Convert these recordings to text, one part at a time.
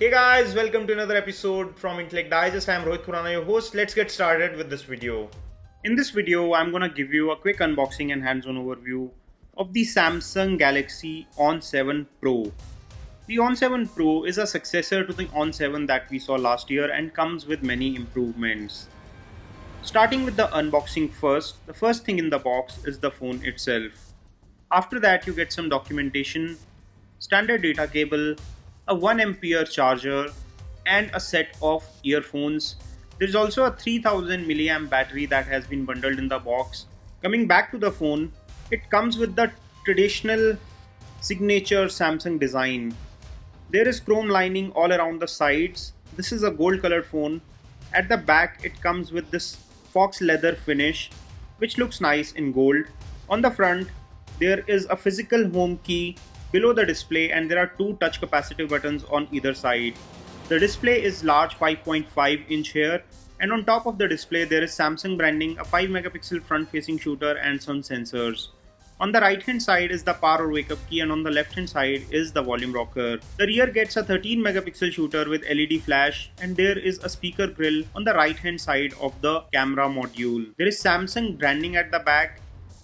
Hey guys, welcome to another episode from Intellect Digest. I'm Rohit Khurana, your host. Let's get started with this video. In this video, I'm gonna give you a quick unboxing and hands-on overview of the Samsung Galaxy On 7 Pro. The On 7 Pro is a successor to the On 7 that we saw last year and comes with many improvements. Starting with the unboxing first, the first thing in the box is the phone itself. After that, you get some documentation, standard data cable, a 1 ampere charger, and a set of earphones. There is also a 3000 milliamp battery that has been bundled in the box. Coming back to the phone, it comes with the traditional signature Samsung design. There is chrome lining all around the sides. This is a gold colored phone. At the back, it comes with this fox leather finish, which looks nice in gold. On the front, there is a physical home key below the display, and there are two touch capacitive buttons on either side. The display is large 5.5-inch here, and on top of the display there is Samsung branding, a 5 megapixel front facing shooter, and some sensors. On the right hand side is the power or wake up key, and on the left hand side is the volume rocker. The rear gets a 13 megapixel shooter with LED flash, and there is a speaker grill on the right hand side of the camera module. There is Samsung branding at the back,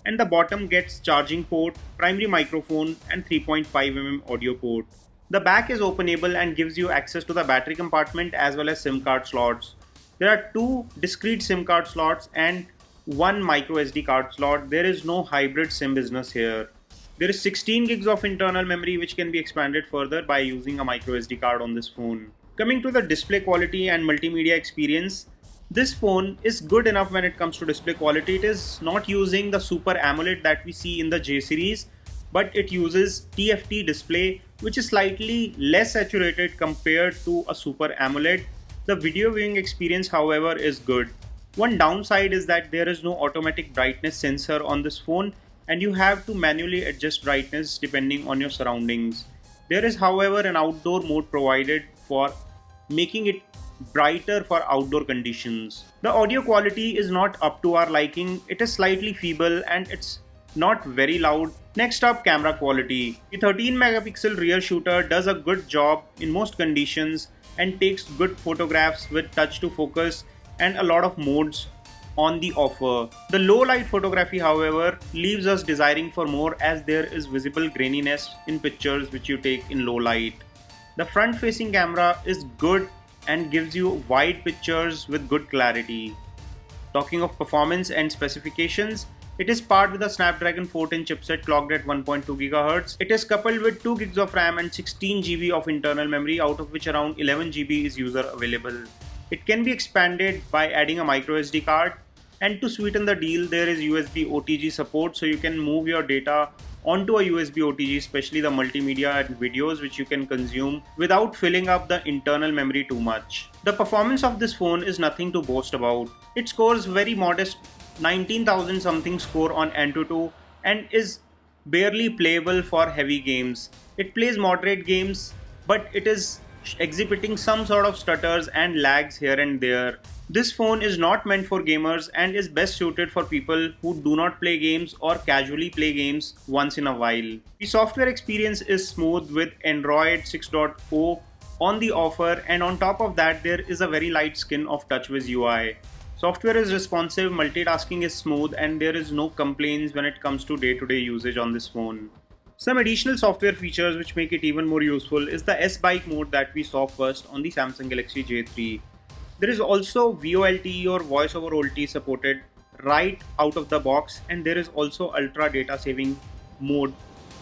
and the bottom gets charging port, primary microphone, and 3.5 audio port. The back is openable and gives you access to the battery compartment as well as SIM card slots. There are two discrete SIM card slots and one micro SD card slot. There is no hybrid SIM business here. There is 16 gigs of internal memory which can be expanded further by using a micro SD card on this phone. Coming to the display quality and multimedia experience, this phone is good enough when it comes to display quality. It is not using the Super AMOLED that we see in the J series, but it uses TFT display, which is slightly less saturated compared to a Super AMOLED. The video viewing experience, however, is good. One downside is that there is no automatic brightness sensor on this phone, and you have to manually adjust brightness depending on your surroundings. There is, however, an outdoor mode provided for making it brighter for outdoor conditions. The audio quality is not up to our liking. It is slightly feeble and it's not very loud. Next up, camera quality. The 13 megapixel rear shooter does a good job in most conditions and takes good photographs with touch to focus and a lot of modes on the offer. The low light photography, however, leaves us desiring for more, as there is visible graininess in pictures which you take in low light. The front facing camera is good and gives you wide pictures with good clarity. Talking of performance and specifications, it is paired with a Snapdragon 410 chipset clocked at 1.2 GHz. It is coupled with 2 GB of RAM and 16 GB of internal memory, out of which around 11 GB is user available. It can be expanded by adding a micro SD card, and to sweeten the deal, there is USB OTG support, so you can move your data onto a USB OTG, especially the multimedia and videos which you can consume without filling up the internal memory too much. The performance of this phone is nothing to boast about. It scores very modest 19,000 something score on Antutu and is barely playable for heavy games. It plays moderate games, but it is exhibiting some sort of stutters and lags here and there. This phone is not meant for gamers and is best suited for people who do not play games or casually play games once in a while. The software experience is smooth with Android 6.0 on the offer, and on top of that there is a very light skin of TouchWiz UI. Software is responsive, multitasking is smooth, and there is no complaints when it comes to day-to-day usage on this phone. Some additional software features which make it even more useful is the S-Bike mode that we saw first on the Samsung Galaxy J3. There is also VoLTE or Voice over OLT supported right out of the box, and there is also ultra data saving mode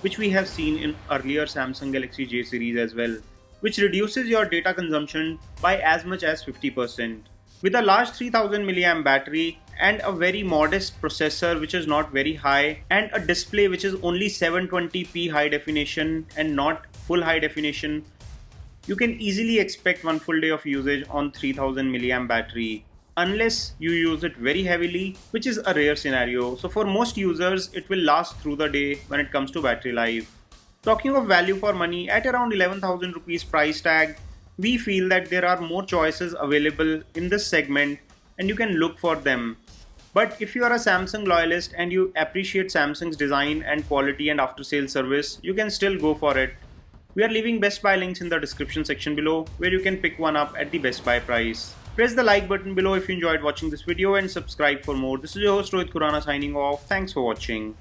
which we have seen in earlier Samsung Galaxy J series as well, which reduces your data consumption by as much as 50%. With a large 3000 milliamp battery and a very modest processor which is not very high, and a display which is only 720p high definition and not full high definition, you can easily expect one full day of usage on 3000 milliamp battery, unless you use it very heavily, which is a rare scenario. So for most users, it will last through the day when it comes to battery life. Talking of value for money, at around 11,000 rupees price tag, we feel that there are more choices available in this segment and you can look for them. But if you are a Samsung loyalist and you appreciate Samsung's design and quality and after sales service, you can still go for it. We are leaving Best Buy links in the description section below where you can pick one up at the Best Buy price. Press the like button below if you enjoyed watching this video and subscribe for more. This is your host Rohit Khurana signing off. Thanks for watching.